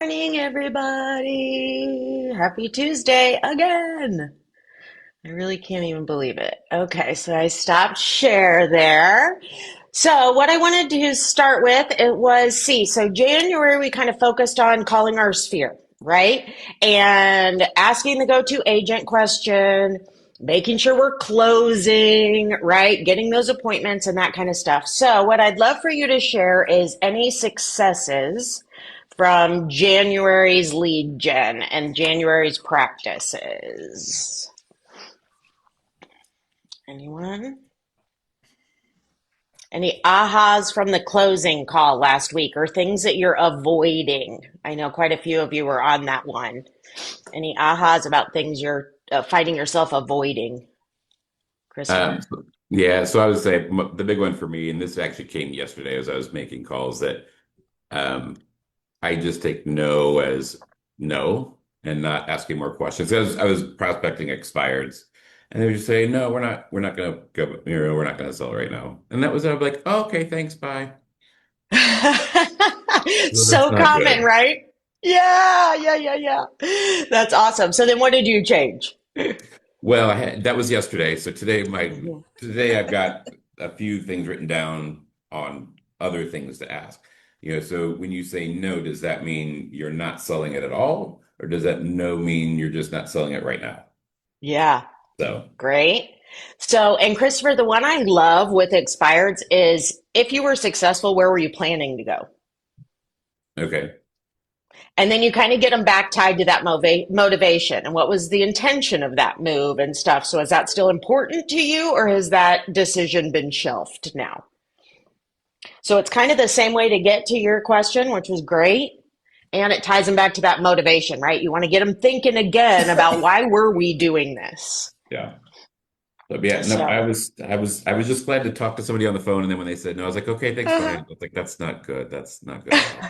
Morning, everybody. Happy Tuesday again. I really can't even believe it. Okay, so I stopped share there. So what I wanted to start with, it was so January we kind of focused on calling our sphere, right? And asking the go-to agent question, making sure we're closing, right? Getting those appointments and that kind of stuff. So what I'd love for you to share is any successes from January's lead gen and January's practices. Anyone? Any ahas from the closing call last week or things that you're avoiding? I know quite a few of you were on that one. Any ahas about things you're finding yourself avoiding? Um, Christopher? yeah, so I would say the big one for me, and this actually came yesterday as I was making calls, that um, I just take no as no and not asking more questions. I was prospecting expireds, and they would just say, "No, we're not gonna go, we're not gonna sell right now." And that was I was like, oh, "Okay, thanks, bye." So that's So not common, good. right? Yeah. That's awesome. So then what did you change? Well, that was yesterday. So Mhm. today I've got a few things written down on other things to ask. So when you say no, does that mean you're not selling it at all, or does that no mean you're just not selling it right now? Yeah. So, Great. So, and Christopher, the one I love with expireds is if you were successful, where were you planning to go? okay. And then you kind of get them back tied to that motivation and what was the intention of that move and stuff. So, is that still important to you or has that decision been shelved now? So, it's kind of the same way to get to your question, which was great. And it ties them back to that motivation, right? You want to get them thinking again about why were we doing this? Yeah. But yeah, no, I So, was I was I was just glad to talk to somebody on the phone, and then when they said no, I was like, okay, thanks, bye. I was like, that's not good. That's not good at all.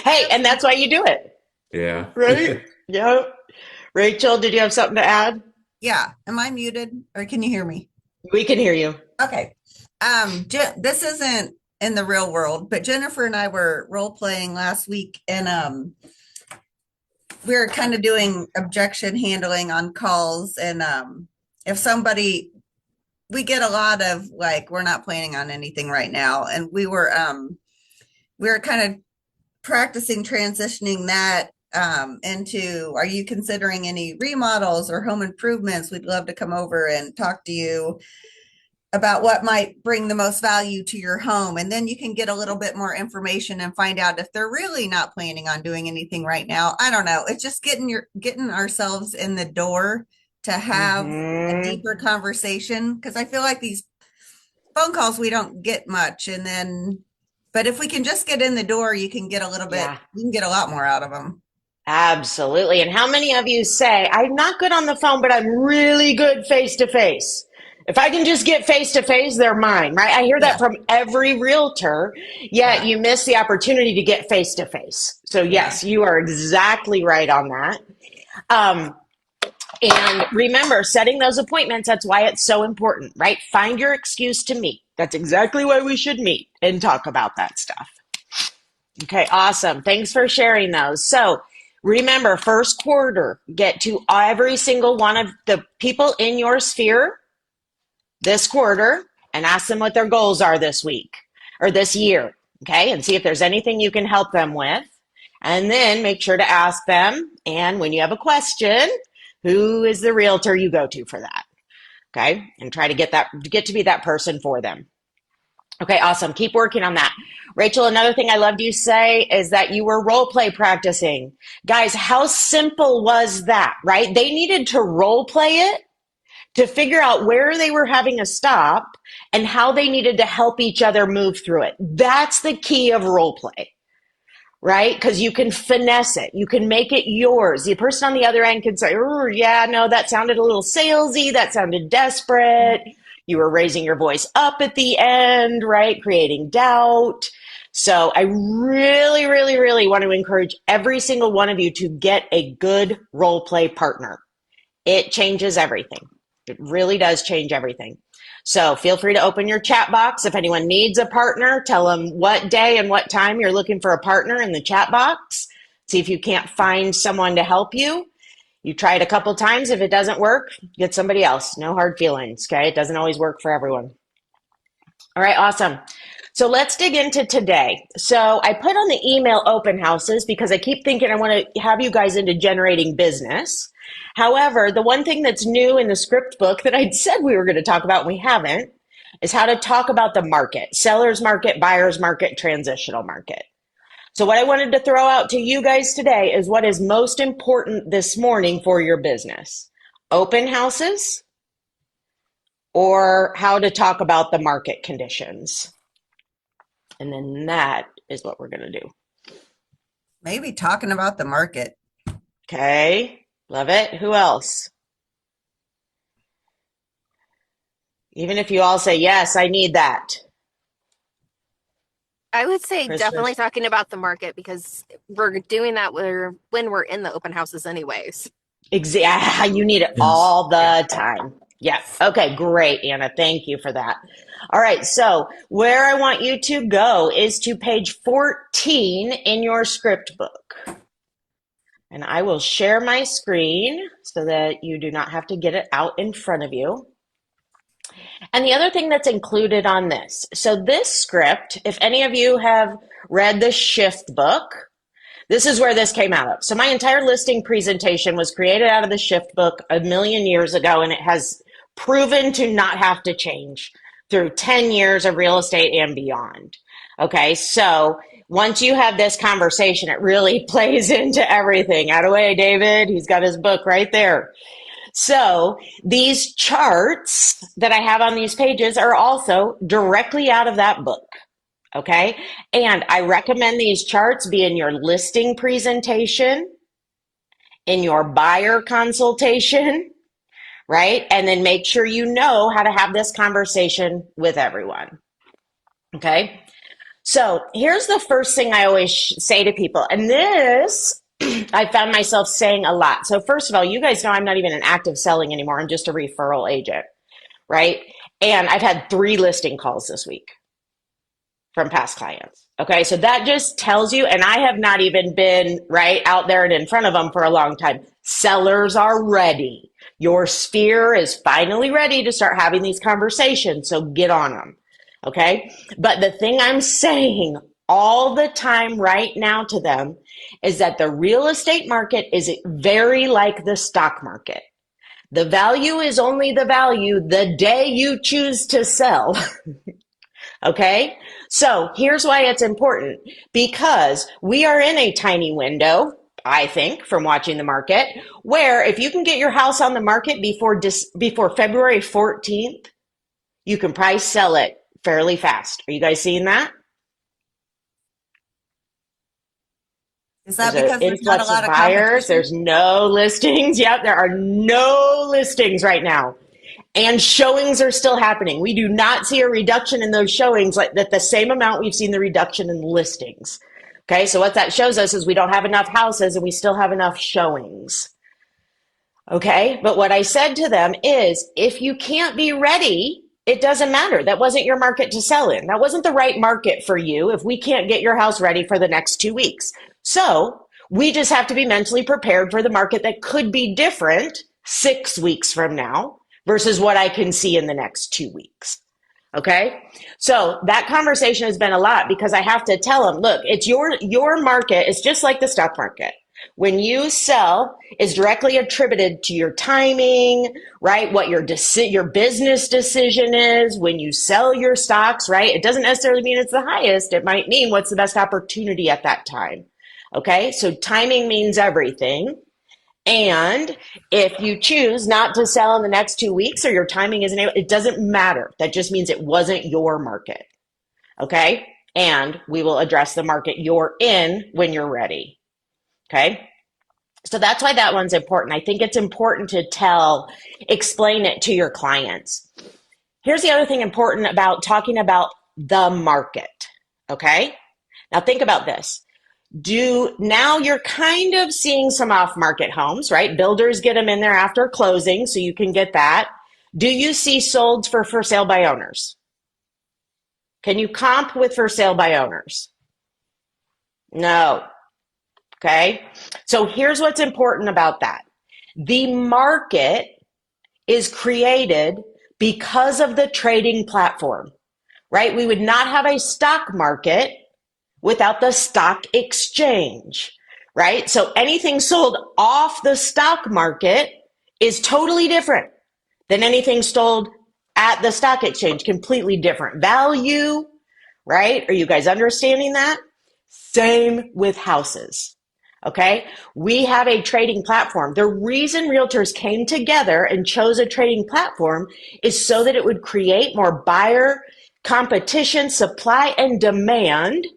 hey, and that's why you do it. Yeah. Right? Yep. Rachel, did you have something to add? Yeah. Am I muted or can you hear me? We can hear you. Okay. This isn't in the real world, but Jennifer and I were role playing last week and we were kind of doing objection handling on calls and if somebody we get a lot of like we're not planning on anything right now and we were kind of practicing transitioning that into are you considering any remodels or home improvements? We'd love to come over and talk to you about what might bring the most value to your home. And then you can get a little bit more information and find out if they're really not planning on doing anything right now. I don't know. It's just getting ourselves in the door to have a Hmm. deeper conversation. Cause I feel like these phone calls, we don't get much. And then, but if we can just get in the door, Yeah, you can get a lot more out of them. absolutely. And how many of you say, I'm not good on the phone, but I'm really good face to face? If I can just get face to face, they're mine, right? I hear that Yeah. from every realtor, yet Yeah. you miss the opportunity to get face to face. So, Yeah. yes, you are exactly right on that. Um, And remember, setting those appointments, that's why it's so important, right? Find your excuse to meet. That's exactly why we should meet and talk about that stuff. Okay, awesome. Thanks for sharing those. So remember, first quarter, get to every single one of the people in your sphere this quarter and ask them what their goals are this week or this year. Okay, and see if there's anything you can help them with. And then make sure to ask them. And when you have a question, who is the realtor you go to for that? Okay, and try to get to be that person for them. Okay, awesome. Keep working on that. Rachel, another thing I loved you say is that you were role play practicing. Guys, how simple was that, right? They needed to role play it to figure out where they were having a stop and how they needed to help each other move through it. That's the key of role play, right? Because you can finesse it. You can make it yours. The person on the other end can say, oh, yeah, no, that sounded a little salesy. That sounded desperate. You were raising your voice up at the end, right? Creating doubt. So I really want to encourage every single one of you to get a good role play partner. It changes everything. It really does change everything. So feel free to open your chat box. If anyone needs a partner, tell them what day and what time you're looking for a partner in the chat box. See if you can't find someone to help you. You try it a couple times. If it doesn't work, get somebody else. No hard feelings, okay? It doesn't always work for everyone. All right, awesome. So let's dig into today. So I put on the email open houses because I keep thinking I want to have you guys into generating business. However, the one thing that's new in the script book that I'd said we were going to talk about and we haven't is how to talk about the market, seller's market, buyer's market, transitional market. So what I wanted to throw out to you guys today is what is most important this morning for your business. Open houses or how to talk about the market conditions. And then that is what we're going to do. Maybe talking about the market. Okay, love it. Who else? Even if you all say, yes, I need that. I would say Chris definitely first. talking about the market because we're doing that when we're in the open houses anyways. Exactly. You need it Yes. all the time. Yeah. Okay, great, Anna. Thank you for that. All right. So where I want you to go is to page 14 in your script book. And I will share my screen so that you do not have to get it out in front of you. And the other thing that's included on this, so this script, if any of you have read the Shift book, this is where this came out of. So my entire listing presentation was created out of the Shift book a million years ago, and it has proven to not have to change through 10 years of real estate and beyond. Okay, so once you have this conversation, it really plays into everything. Out of the way, David. He's got his book right there. So these charts that I have on these pages are also directly out of that book. Okay. And I recommend these charts be in your listing presentation, in your buyer consultation, right? And then make sure you know how to have this conversation with everyone. Okay. So here's the first thing I always say to people. And this I found myself saying a lot. So first of all, you guys know I'm not even an active selling anymore. I'm just a referral agent, right? And I've had 3 listing calls this week from past clients. Okay, so that just tells you, and I have not even been right out there and in front of them for a long time. Sellers are ready. Your sphere is finally ready to start having these conversations, so get on them. Okay, but the thing I'm saying all the time right now to them is that the real estate market is very like the stock market. The value is only the value the day you choose to sell. Okay, so here's why it's important, because we are in a tiny window, I think, from watching the market, where if you can get your house on the market before February 14th, you can probably sell it fairly fast. Are you guys seeing that? Is that There's an because there's not a influx lot of of buyers. competition? There's no listings. Yep, there are no listings right now. And showings are still happening. We do not see a reduction in those showings like that, the same amount we've seen the reduction in listings. Okay, so what that shows us is we don't have enough houses and we still have enough showings. Okay, but what I said to them is if you can't be ready, it doesn't matter. That wasn't your market to sell in. That wasn't the right market for you if we can't get your house ready for the next 2 weeks. So we just have to be mentally prepared for the market that could be different 6 weeks from now versus what I can see in the next 2 weeks. Okay. So that conversation has been a lot because I have to tell them, look, it's your market. It's just like the stock market. When you sell is directly attributed to your timing, right? What your business decision is when you sell your stocks, right? It doesn't necessarily mean it's the highest. It might mean what's the best opportunity at that time. Okay. So timing means everything. And if you choose not to sell in the next 2 weeks or your timing isn't able, it doesn't matter. That just means it wasn't your market. Okay. And we will address the market you're in when you're ready. Okay. So that's why that one's important. I think it's important to explain it to your clients. Here's the other thing important about talking about the market. Okay. Now think about this. Now you're kind of seeing some off-market homes, right? Builders get them in there after closing, so you can get that. Do you see solds for sale by owners? Can you comp with for sale by owners? No. Okay. So here's what's important about that. The market is created because of the trading platform, right? We would not have a stock market without the stock exchange, right? So anything sold off the stock market is totally different than anything sold at the stock exchange, completely different value, right? Are you guys understanding that? Same with houses. Okay. We have a trading platform. The reason realtors came together and chose a trading platform is so that it would create more buyer competition, supply, and demand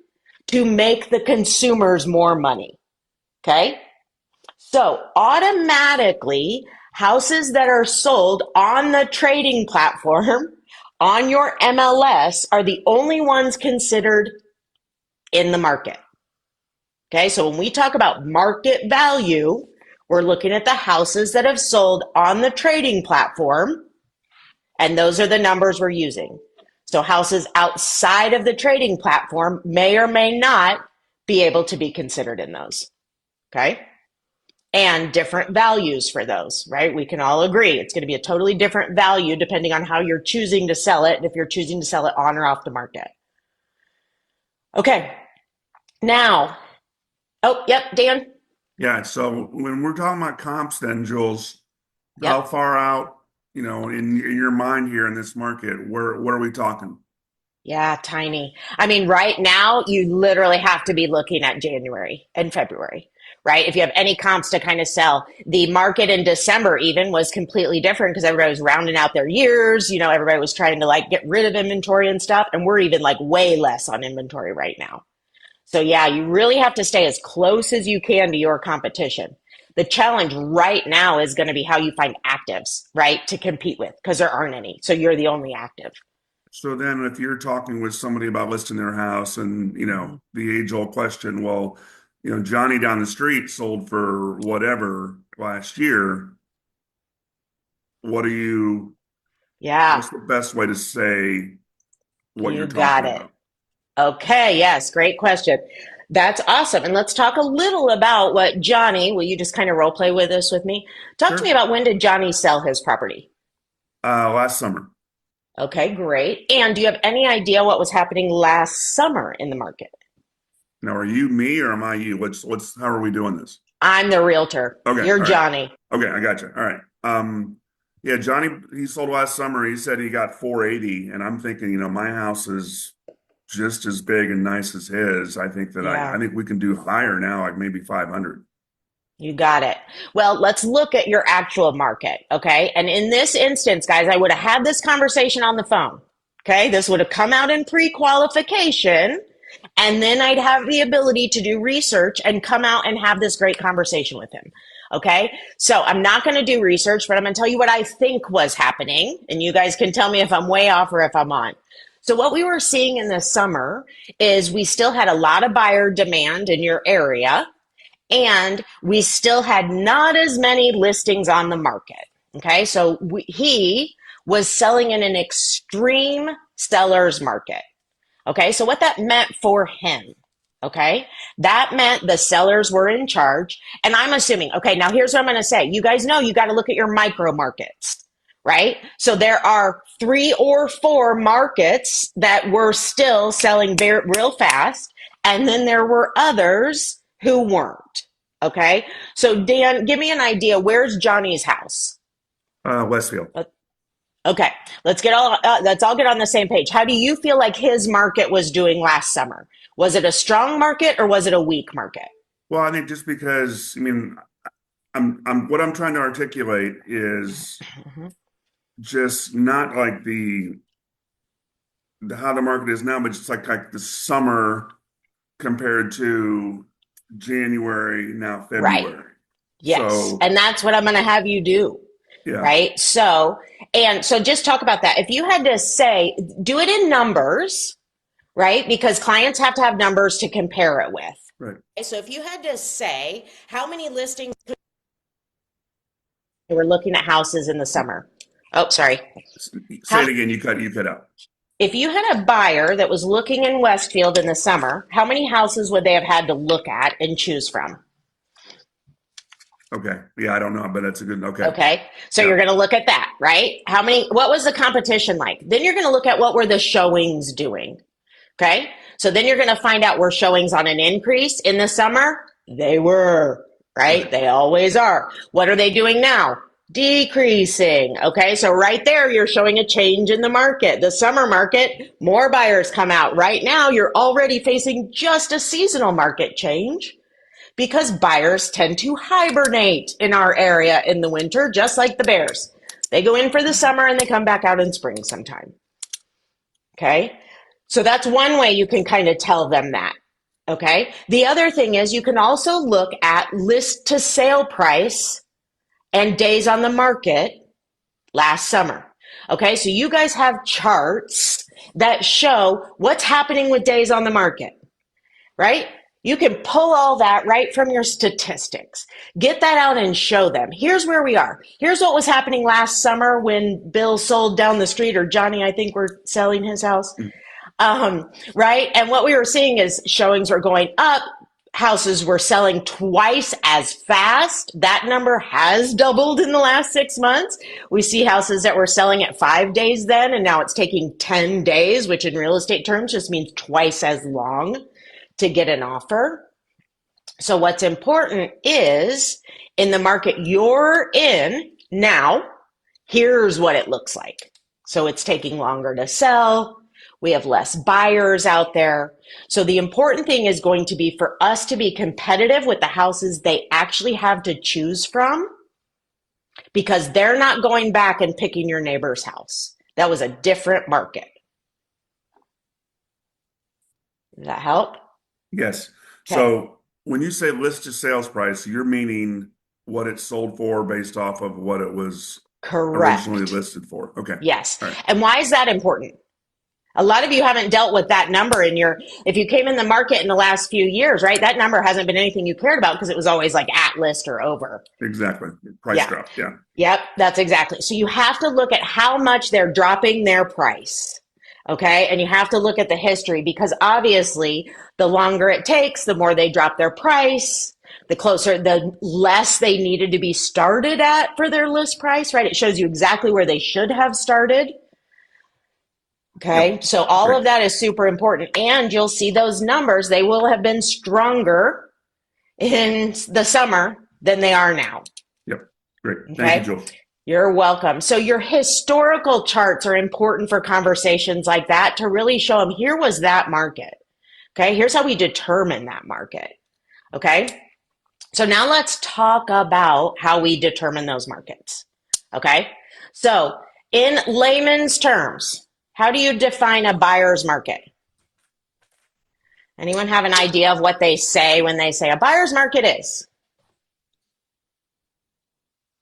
to make the consumers more money. Okay. So automatically, houses that are sold on the trading platform on your MLS are the only ones considered in the market. Okay, so when we talk about market value, we're looking at the houses that have sold on the trading platform, and those are the numbers we're using. So houses outside of the trading platform may or may not be able to be considered in those. Okay, and different values for those, right? We can all agree it's going to be a totally different value depending on how you're choosing to sell it and if you're choosing to sell it on or off the market. Okay, now, oh, yep, Dan. Yeah, so when we're talking about comps then, Jules, Yep. how far out, in your mind here in this market, what are we talking? Yeah, tiny. I mean, right now, you literally have to be looking at January and February, right? If you have any comps to kind of sell, the market in December even was completely different because everybody was rounding out their years. Everybody was trying to like get rid of inventory and stuff. And we're even like way less on inventory right now. So yeah, you really have to stay as close as you can to your competition. The challenge right now is going to be how you find actives, right, to compete with because there aren't any. So you're the only active. So then if you're talking with somebody about listing their house and, the age-old question, well, Johnny down the street sold for whatever last year. Yeah, What's the best way to say what you you're got talking it. about? Okay, yes, great question. That's awesome. And let's talk a little about what Johnny, will you just kind of role play with this with me? Talk to me Sure. about when did Johnny sell his property? Last summer. Okay, great. And do you have any idea what was happening last summer in the market? Now, are you me or am I you? How are we doing this? I'm the realtor. Okay, You're all right. Johnny. Okay, I got you. All right. Yeah, Johnny, he sold last summer. He said he got 480, and I'm thinking, my house is just as big and nice as his. I think that I Yeah. think we can do higher now, like maybe 500. You got it. Well, let's look at your actual market. Okay. And in this instance, guys, I would have had this conversation on the phone. Okay. This would have come out in pre-qualification. And then I'd have the ability to do research and come out and have this great conversation with him. Okay. So I'm not going to do research, but I'm going to tell you what I think was happening. And you guys can tell me if I'm way off or if I'm on. So what we were seeing in the summer is we still had a lot of buyer demand in your area. And we still had not as many listings on the market. Okay, so he was selling in an extreme seller's market. Okay, so what that meant for him, okay, that meant the sellers were in charge. And I'm assuming, okay, now here's what I'm going to say. You guys know you got to look at your micro markets, right? So there are 3 or 4 markets that were still selling real fast. And then there were others who weren't. Okay. So Dan, give me an idea. Where's Johnny's house? Westfield. Okay. Let's all get on the same page. How do you feel like his market was doing last summer? Was it a strong market or was it a weak market? Well, I think just because, what I'm trying to articulate is just not like how the market is now, but just like the summer compared to January, now February. Right. Yes. So, And that's what I'm going to have you do. yeah. Right. So just talk about that. If you had to say, do it in numbers, right? Because clients have to have numbers to compare it with. Right. So if you had to say how many listings were looking at houses in the summer. Oh, sorry. Say it again. You cut out. If you had a buyer that was looking in Westfield in the summer, how many houses would they have had to look at and choose from? Okay. Yeah, I don't know, but that's a good, okay. Okay. So Yeah. you're going to look at that, right? What was the competition like? Then you're going to look at what were the showings doing. Okay. So then you're going to find out were showings on an increase in the summer? They were, right? They always are. What are they doing now? Decreasing. Okay. So right there, you're showing a change in the market. The summer market, more buyers come out. Right now, you're already facing just a seasonal market change because buyers tend to hibernate in our area in the winter, just like the bears. They go in for the summer and they come back out in spring sometime. Okay. So that's one way you can kind of tell them that. Okay. The other thing is you can also look at list to sale price and days on the market last summer. Okay. So you guys have charts that show what's happening with days on the market, right? You can pull all that right from your statistics. Get that out and show them. Here's where we are. Here's what was happening last summer when Bill sold down the street, or Johnny, I think, we're selling his house. Right? And what we were seeing is showings were going up. Houses were selling twice as fast. That number has doubled in the last 6 months. We see houses that were selling at 5 days then, and now it's taking 10 days, which in real estate terms just means twice as long to get an offer. So what's important is in the market you're in now, here's what it looks like. So it's taking longer to sell. We have less buyers out there. So the important thing is going to be for us to be competitive with the houses they actually have to choose from, because they're not going back and picking your neighbor's house. That was a different market. Does that help? Yes. Okay. So when you say list to sales price, you're meaning what it sold for based off of what it was Correct. originally listed for. Okay. Yes. All right. And why is that important? A lot of you haven't dealt with that number if you came in the market in the last few years, right? That number hasn't been anything you cared about because it was always like at list or over. Exactly. Price drop. Yeah. Yep, that's exactly. So you have to look at how much they're dropping their price. Okay. And you have to look at the history, because obviously the longer it takes, the more they drop their price, the less they needed to be started at for their list price, right? It shows you exactly where they should have started. Okay. Yep. So all Great. of that is super important. And you'll see those numbers. They will have been stronger in the summer than they are now. Yep. Great. Okay. Thank you, Jill. You're welcome. So your historical charts are important for conversations like that to really show them, here was that market. Okay. Here's how we determine that market. Okay. So now let's talk about how we determine those markets. Okay. So in layman's terms, how do you define a buyer's market? Anyone have an idea of what they say when they say a buyer's market is?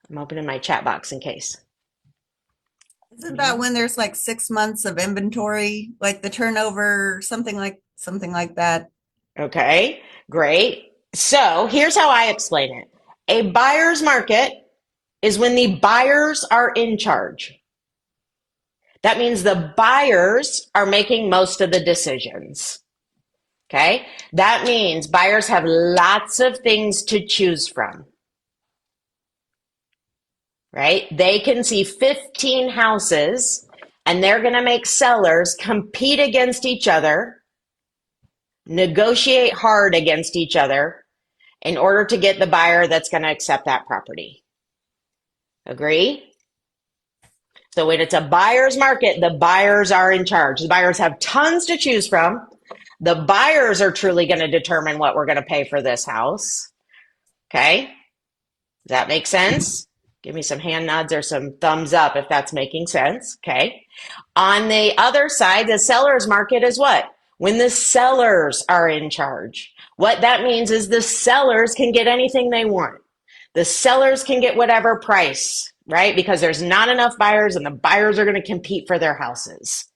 I'm opening my chat box in case. Isn't that when there's like 6 months of inventory, like the turnover, something like that? Okay, great. So here's how I explain it. A buyer's market is when the buyers are in charge. That means the buyers are making most of the decisions. Okay? That means buyers have lots of things to choose from. Right? They can see 15 houses and they're going to make sellers compete against each other, negotiate hard against each other in order to get the buyer that's going to accept that property. Agree? So when it's a buyer's market, the buyers are in charge. The buyers have tons to choose from. The buyers are truly going to determine what we're going to pay for this house. Okay? Does that make sense? Give me some hand nods or some thumbs up if that's making sense. Okay. On the other side, the seller's market is what? When the sellers are in charge. What that means is the sellers can get anything they want. The sellers can get whatever price, right? Because there's not enough buyers and the buyers are going to compete for their houses.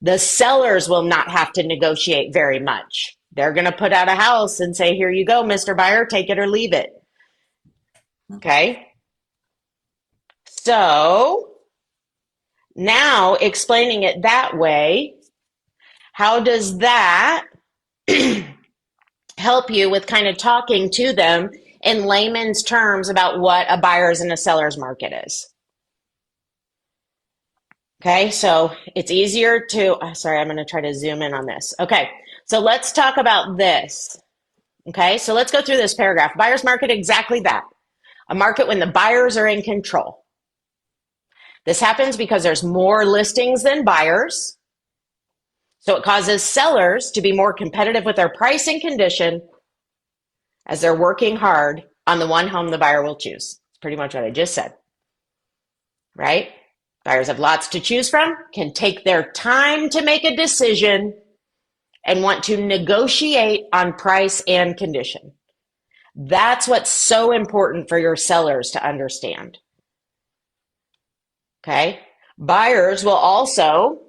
The sellers will not have to negotiate very much. They're going to put out a house and say, here you go, Mr. Buyer, take it or leave it. Okay. So now explaining it that way, how does that help you with kind of talking to them in layman's terms about what a buyer's and a seller's market is. Okay, so it's easier to, sorry, I'm going to try to zoom in on this. Okay, so let's talk about this. Okay, so let's go through this paragraph. Buyer's market, exactly that. A market when the buyers are in control. This happens because there's more listings than buyers. So it causes sellers to be more competitive with their price and condition as they're working hard on the one home the buyer will choose. It's pretty much what I just said, right? Buyers have lots to choose from, can take their time to make a decision, and want to negotiate on price and condition. That's what's so important for your sellers to understand. Okay? Buyers will also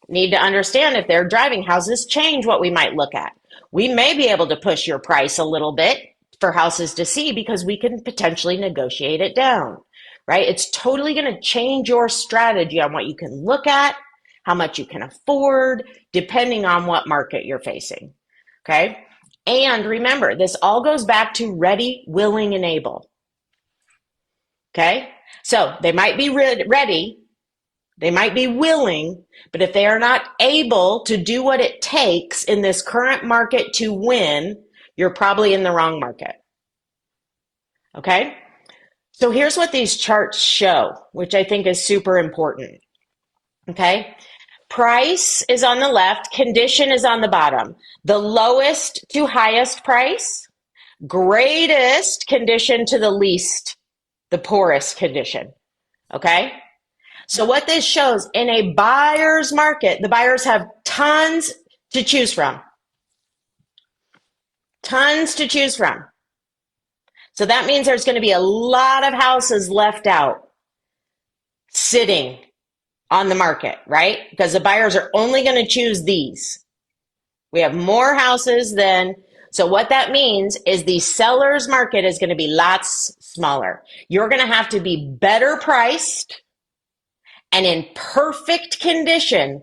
need to understand if their driving houses change what we might look at. We may be able to push your price a little bit for houses to see because we can potentially negotiate it down, right? It's totally going to change your strategy on what you can look at, how much you can afford, depending on what market you're facing, okay? And remember, this all goes back to ready, willing, and able, okay? So they might be ready, they might be willing, but if they are not able to do what it takes in this current market to win, you're probably in the wrong market, okay? So here's what these charts show, which I think is super important, okay? Price is on the left, condition is on the bottom. The lowest to highest price, greatest condition to the least, the poorest condition, okay? So what this shows, in a buyer's market, the buyers have tons to choose from. Tons to choose from. So that means there's going to be a lot of houses left out, sitting on the market, right? Because the buyers are only going to choose these. We have more houses than, so what that means is the seller's market is going to be lots smaller. You're going to have to be better priced and in perfect condition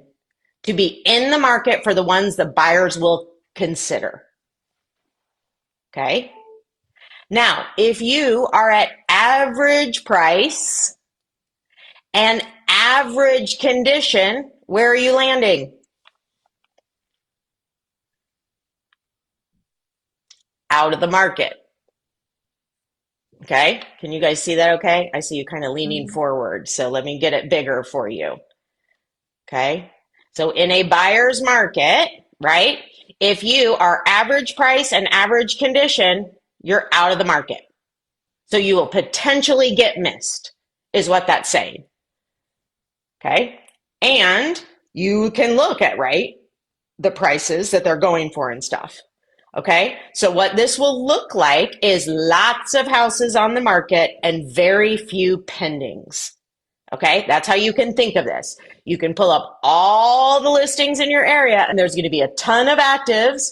to be in the market for the ones the buyers will consider. Okay? Now, if you are at average price and average condition, where are you landing? Out of the market. Okay, can you guys see that okay? I see you kind of leaning forward, so let me get it bigger for you. Okay, so in a buyer's market, right, if you are average price and average condition, you're out of the market. So you will potentially get missed, is what that's saying. Okay, and you can look at, right, the prices that they're going for and stuff. Okay, so what this will look like is lots of houses on the market and very few pendings. Okay, that's how you can think of this. You can pull up all the listings in your area and there's going to be a ton of actives,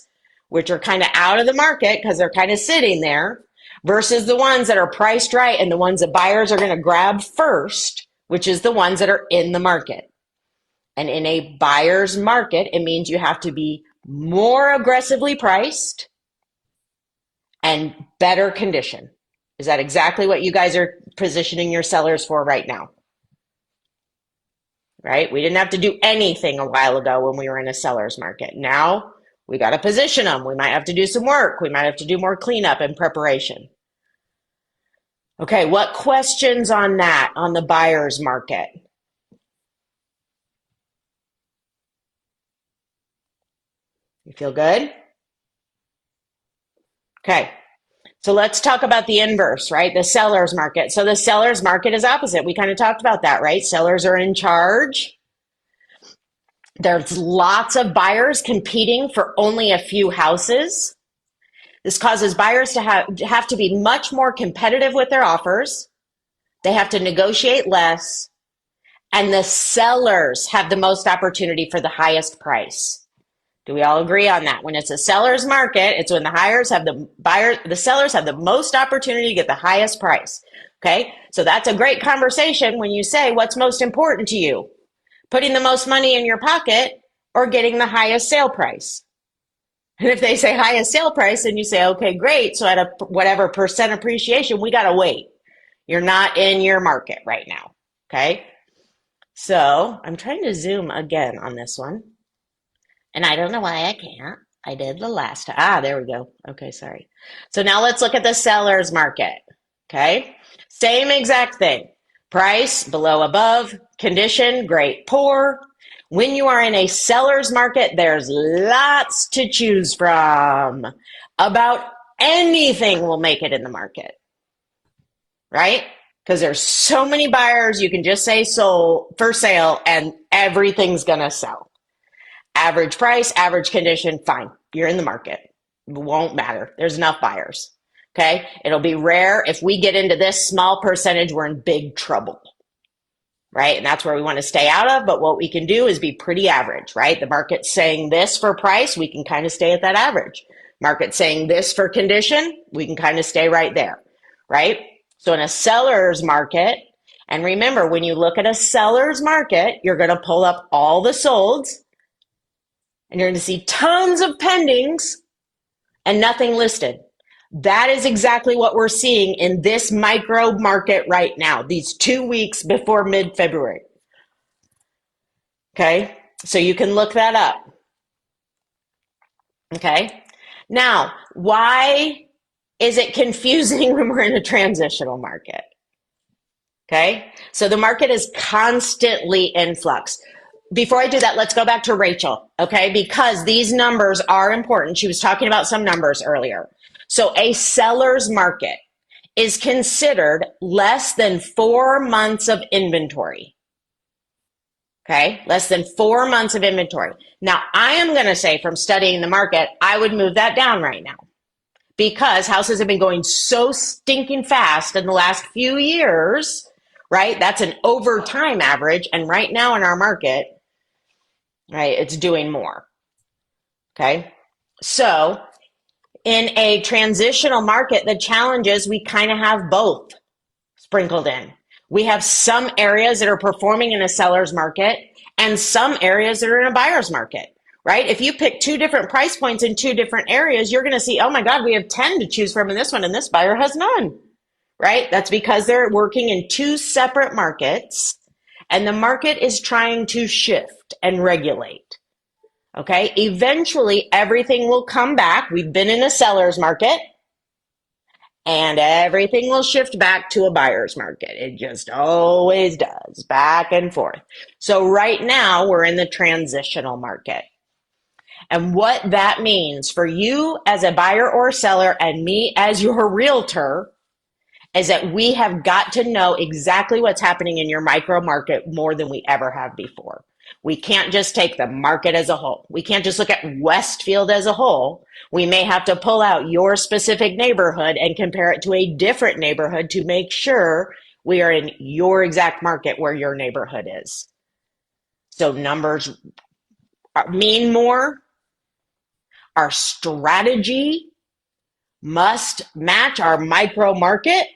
which are kind of out of the market because they're kind of sitting there, versus the ones that are priced right and the ones that buyers are going to grab first, which is the ones that are in the market. And in a buyer's market, it means you have to be more aggressively priced and better condition. Is that exactly what you guys are positioning your sellers for right now? Right? We didn't have to do anything a while ago when we were in a seller's market. Now we got to position them. We might have to do some work. We might have to do more cleanup and preparation. Okay, what questions on that, on the buyer's market? You feel good? Okay, so let's talk about the inverse, right? The seller's market. So the seller's market is opposite. We kind of talked about that, right? Sellers are in charge. There's lots of buyers competing for only a few houses. This causes buyers to have to be much more competitive with their offers. They have to negotiate less. And the sellers have the most opportunity for the highest price. Do we all agree on that? When it's a seller's market, it's when the sellers have the most opportunity to get the highest price. Okay, so that's a great conversation when you say, what's most important to you? Putting the most money in your pocket or getting the highest sale price? And if they say highest sale price, then you say, okay, great. So at a whatever percent appreciation, we got to wait. You're not in your market right now. Okay. So I'm trying to zoom again on this one. And I don't know why I can't. I did the last time. Ah, there we go. Okay, sorry. So now let's look at the seller's market. Okay. Same exact thing. Price, below, above, condition, great, poor. When you are in a seller's market, there's lots to choose from. About anything will make it in the market, right? Because there's so many buyers, you can just say sold for sale and everything's going to sell. Average price, average condition, fine. You're in the market. It won't matter. There's enough buyers. Okay. It'll be rare. If we get into this small percentage, we're in big trouble. Right? And that's where we want to stay out of. But what we can do is be pretty average, right? The market's saying this for price, we can kind of stay at that average. Market saying this for condition, we can kind of stay right there, right? So in a seller's market, and remember, when you look at a seller's market, you're going to pull up all the solds and you're going to see tons of pendings and nothing listed. That is exactly what we're seeing in this micro market right now, these 2 weeks before mid-February. Okay, so you can look that up. Okay, now, why is it confusing when we're in a transitional market? Okay, so the market is constantly in flux. Before I do that, let's go back to Rachel, okay, because these numbers are important. She was talking about some numbers earlier. So a seller's market is considered less than 4 months of inventory. Okay, less than 4 months of inventory. Now, I am going to say from studying the market, I would move that down right now because houses have been going so stinking fast in the last few years, right? That's an over time average. And right now in our market, right, it's doing more. Okay, so in a transitional market, the challenge is we kind of have both sprinkled in. We have some areas that are performing in a seller's market and some areas that are in a buyer's market, right? If you pick 2 different price points in 2 different areas, you're going to see, oh my God, we have 10 to choose from in this one and this buyer has none, right? That's because they're working in 2 separate markets and the market is trying to shift and regulate. Okay, eventually everything will come back. We've been in a seller's market and everything will shift back to a buyer's market. It just always does, back and forth. So right now we're in the transitional market. And what that means for you as a buyer or seller and me as your realtor is that we have got to know exactly what's happening in your micro market more than we ever have before. We can't just take the market as a whole. We can't just look at Westfield as a whole. We may have to pull out your specific neighborhood and compare it to a different neighborhood to make sure we are in your exact market where your neighborhood is. So numbers mean more. Our strategy must match our micro market.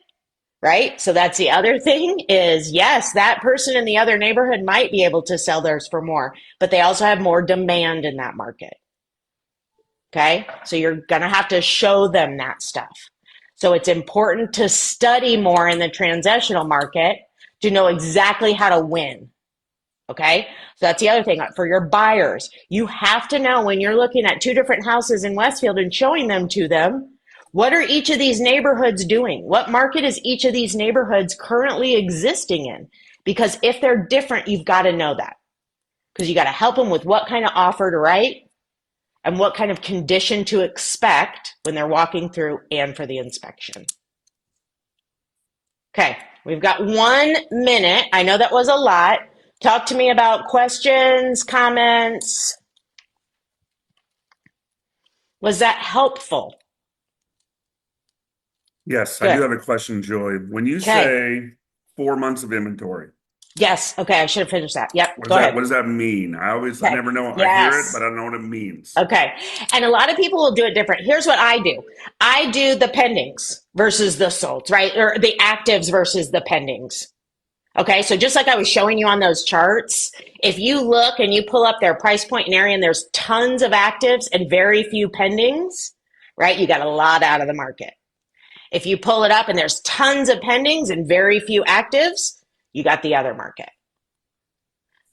Right? So that's the other thing is, yes, that person in the other neighborhood might be able to sell theirs for more, but they also have more demand in that market. Okay? So you're going to have to show them that stuff. So it's important to study more in the transitional market to know exactly how to win. Okay? So that's the other thing. For your buyers, you have to know when you're looking at 2 different houses in Westfield and showing them to them, what are each of these neighborhoods doing? What market is each of these neighborhoods currently existing in? Because if they're different, you've got to know that. Because you got to help them with what kind of offer to write and what kind of condition to expect when they're walking through and for the inspection. Okay, we've got 1 minute. I know that was a lot. Talk to me about questions, comments. Was that helpful? Yes, Good. I do have a question, Joy. When you say 4 months of inventory, Yes. Okay, I should have finished that. Yep. what Go ahead. does that mean? I Okay. never know. I hear it, Yes. but I don't know what it means. Okay. And a lot of people will do it different. Here's what I do. I do the pendings versus the solds, right? Or the actives versus the pendings. Okay, so just like I was showing you on those charts, if you look and you pull up their price point and area and there's tons of actives and very few pendings, right? You got a lot out of the market. If you pull it up and there's tons of pendings and very few actives, you got the other market.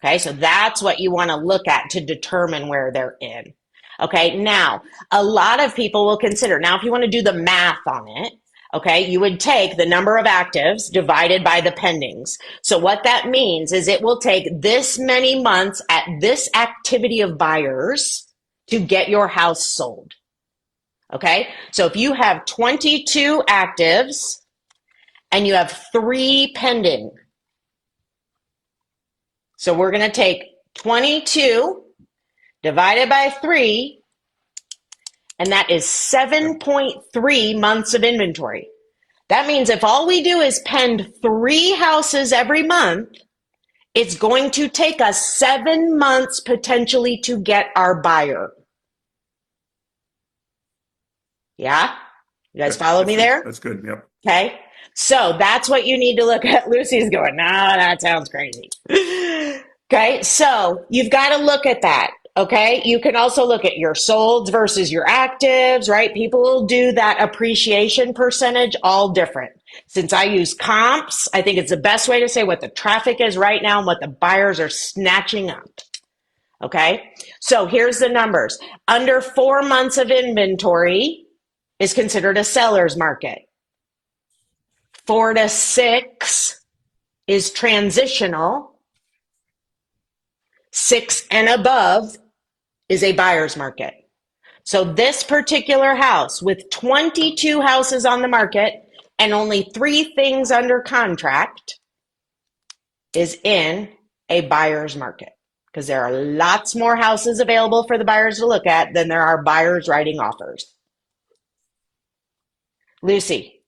Okay, so that's what you want to look at to determine where they're in. Okay, now a lot of people will consider, now if you want to do the math on it, okay, you would take the number of actives divided by the pendings. So what that means is it will take this many months at this activity of buyers to get your house sold. Okay, so if you have 22 actives and you have 3 pending, so we're going to take 22 divided by 3, and that is 7.3 months of inventory. That means if all we do is pend 3 houses every month, it's going to take us 7 months potentially to get our buyer. Yeah? You guys follow me there? That's good. Yep. Okay. So that's what you need to look at. Lucy's going, no, that sounds crazy. Okay. So you've got to look at that. Okay. You can also look at your solds versus your actives, right? People will do that appreciation percentage all different. Since I use comps, I think it's the best way to say what the traffic is right now and what the buyers are snatching up. Okay. So here's the numbers. Under 4 months of inventory is considered a seller's market. 4 to 6 is transitional. 6 and above is a buyer's market. So this particular house with 22 houses on the market and only 3 things under contract is in a buyer's market because there are lots more houses available for the buyers to look at than there are buyers writing offers. Lucy,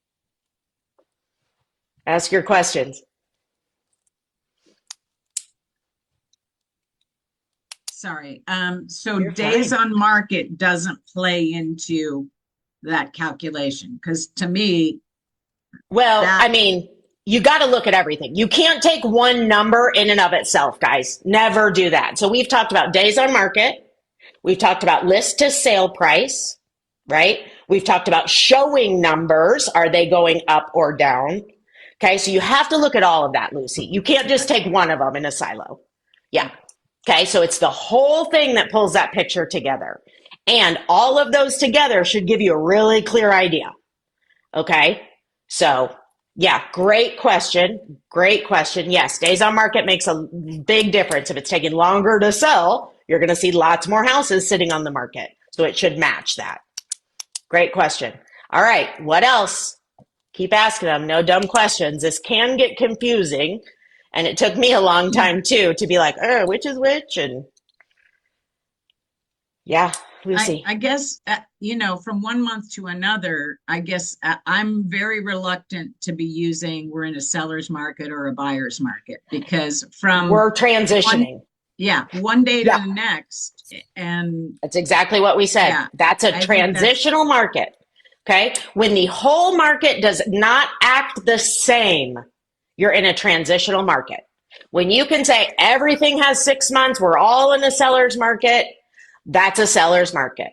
ask your questions. Sorry. So You're days fine. on market doesn't play into that calculation because to me, Well, I mean, you got to look at everything. You can't take one number in and of itself, guys. Never do that. So we've talked about days on market. We've talked about list to sale price, right? We've talked about showing numbers. Are they going up or down? Okay, so you have to look at all of that, Lucy. You can't just take one of them in a silo. Yeah. Okay, so it's the whole thing that pulls that picture together. And all of those together should give you a really clear idea. Okay, so yeah, great question. Great question. Yes, days on market makes a big difference. If it's taking longer to sell, you're going to see lots more houses sitting on the market. So it should match that. Great question. All right, what else? Keep asking them. No dumb questions. This can get confusing. And it took me a long time too to be like, which is which? And yeah, Lucy. I guess, from 1 month to another, I guess I'm very reluctant to be using we're in a seller's market or a buyer's market because we're transitioning. One day to the next. And that's exactly what we said. Yeah, that's a transitional market. Okay. When the whole market does not act the same, you're in a transitional market. When you can say everything has 6 months, we're all in a seller's market, that's a seller's market.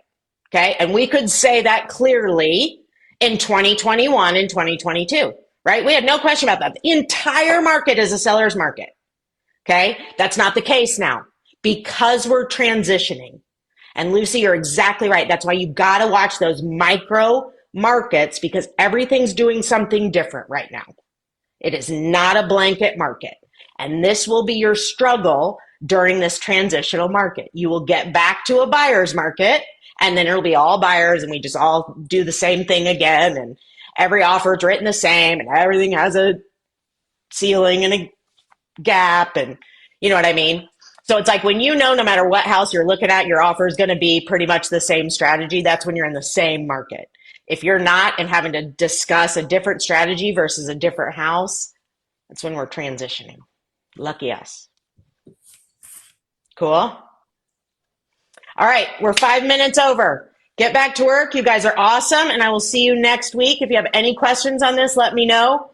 Okay. And we could say that clearly in 2021 and 2022, right? We had no question about that. The entire market is a seller's market. Okay. That's not the case now because we're transitioning. And Lucy, you're exactly right. That's why you got to watch those micro markets because everything's doing something different right now. It is not a blanket market. And this will be your struggle during this transitional market. You will get back to a buyer's market and then it'll be all buyers and we just all do the same thing again. And every offer is written the same and everything has a ceiling and a gap. And you know what I mean? So it's like when no matter what house you're looking at, your offer is going to be pretty much the same strategy. That's when you're in the same market. If you're not and having to discuss a different strategy versus a different house, that's when we're transitioning. Lucky us. Cool. All right, we're 5 minutes over. Get back to work. You guys are awesome, and I will see you next week. If you have any questions on this, let me know.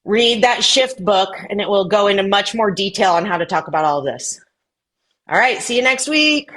Read that shift book, and it will go into much more detail on how to talk about all of this. All right, see you next week.